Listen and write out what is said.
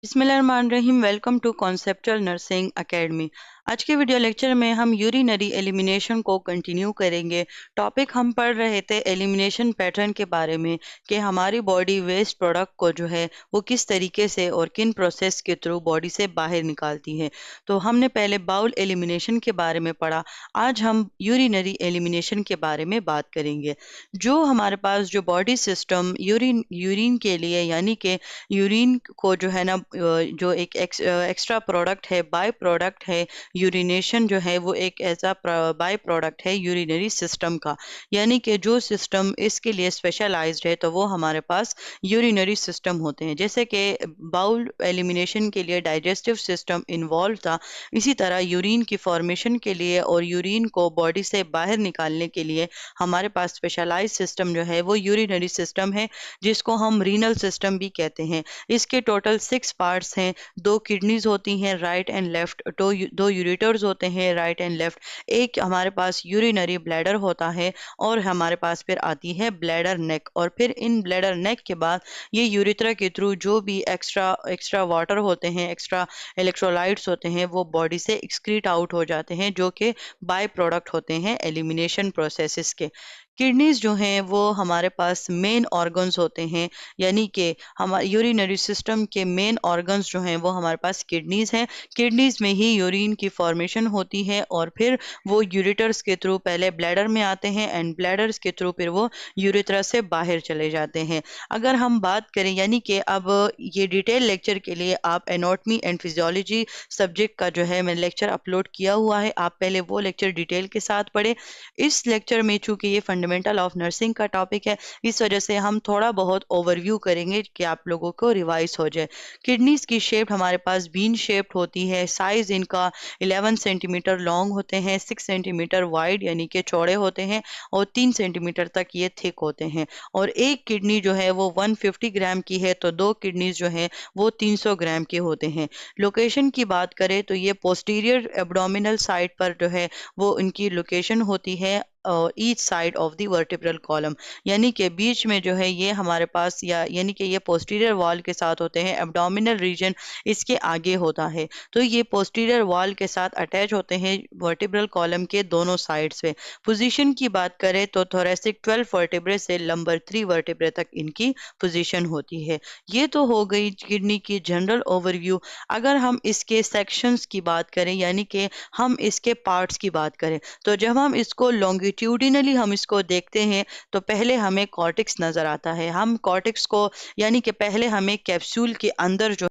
बिस्मिल्लाहिर्रहमानिर्रहीम। Welcome to conceptual nursing academy. आज के वीडियो लेक्चर में हम यूरिनरी एलिमिनेशन को कंटिन्यू करेंगे। टॉपिक हम पढ़ रहे थे एलिमिनेशन पैटर्न के बारे में कि हमारी बॉडी वेस्ट प्रोडक्ट को जो है वो किस तरीके से और किन प्रोसेस के थ्रू बॉडी से बाहर निकालती है। तो हमने पहले बाउल एलिमिनेशन के बारे में पढ़ा। आज हम यूरिनरी एलिमिनेशन के बारे में बात करेंगे। जो हमारे पास जो बॉडी सिस्टम यूरिन यूरिन के लिए यानी कि यूरिन को जो है ना जो एक एक्स्ट्रा प्रोडक्ट है, बाय प्रोडक्ट है। यूरिनेशन जो है वो एक ऐसा बाय प्रोडक्ट है यूरिनरी सिस्टम का, यानी कि जो सिस्टम इसके लिए स्पेशलाइज्ड है तो वो हमारे पास यूरिनरी सिस्टम होते हैं। जैसे कि बाउल एलिमिनेशन के लिए डाइजेस्टिव सिस्टम इन्वॉल्व था, इसी तरह यूरिन की फॉर्मेशन के लिए और यूरिन को बॉडी से बाहर निकालने के लिए हमारे पास स्पेशलाइज सिस्टम जो है वो यूरिनरी सिस्टम है, जिसको हम रीनल सिस्टम भी कहते हैं। इसके टोटल 6 पार्ट्स हैं। 2 किडनीज होती हैं राइट एंड लेफ्ट, दो यूरेटर्स होते हैं राइट एंड लेफ्ट, एक हमारे पास यूरिनरी ब्लैडर होता है और हमारे पास फिर आती है ब्लैडर नेक। और फिर इन ब्लैडर नेक के बाद ये यूरेथ्रा के थ्रू जो भी एक्स्ट्रा एक्स्ट्रा वाटर होते हैं, एक्स्ट्रा इलेक्ट्रोलाइट्स होते हैं, वो बॉडी से एक्सक्रीट आउट हो जाते हैं, जो कि बाय प्रोडक्ट होते हैं एलिमिनेशन प्रोसेसेस के। किडनीज जो हैं वो हमारे पास मेन ऑर्गन्स होते हैं, यानी कि हमारे यूरिनरी सिस्टम के मेन ऑर्गन्स जो हैं वो हमारे पास किडनीज हैं। किडनीज में ही यूरिन की फॉर्मेशन होती है और फिर वो यूरेटर्स के थ्रू पहले ब्लैडर में आते हैं एंड ब्लैडर्स के थ्रू फिर वो यूरेथ्रा से बाहर चले जाते हैं। अगर हम बात करें, यानी कि अब ये डिटेल लेक्चर के लिए आप एनाटॉमी एंड फिजियोलॉजी सब्जेक्ट का जो है मैंने लेक्चर अपलोड किया हुआ है, आप पहले वो लेक्चर डिटेल के साथ पढ़ें। इस लेक्चर में चूंकि ये फंडामेंटल ऑफ नर्सिंग का टॉपिक है, इस वजह से हम थोड़ा बहुत ओवरव्यू करेंगे कि आप लोगों को रिवाइज हो जाए। किडनीज की शेप हमारे पास बीन शेप्ड होती है। साइज इनका 11 सेंटीमीटर लॉन्ग होते हैं, 6 सेंटीमीटर वाइड यानी कि चौड़े होते हैं और 3 सेंटीमीटर तक ये थिक होते हैं। और एक किडनी जो है वो 150 ग्राम की है, तो 2 किडनीज जो है वो 300 ग्राम के होते हैं। लोकेशन की बात करें तो ये पोस्टीरियर एब्डोमिनल साइड पर जो है वो इनकी लोकेशन होती है, each side of the vertebral column, यानी कि बीच में जो है ये हमारे पास यानी कि ये पोस्टीरियर वॉल के साथ होते हैं। एब्डोमिनल रीजन इसके आगे होता है, तो ये पोस्टीरियर वॉल के साथ अटैच होते हैं वर्टिब्रल कॉलम के दोनों साइड्स पे। पोजीशन की बात करें तो थोरेसिक 12 वर्टिब्रे से लंबर 3 वर्टिब्रे तक इनकी पोजीशन होती है। ये तो हो गई किडनी की जनरल ओवरव्यू। अगर हम इसके सेक्शंस की बात करें, यानी कि हम इसके पार्ट्स की बात करें, तो जब हम इसको लॉन्गिट्यूडिनली हम इसको देखते हैं तो पहले हमें कॉर्टेक्स नजर आता है। हम कॉर्टेक्स को यानी कि पहले हमें कैप्सूल के अंदर जो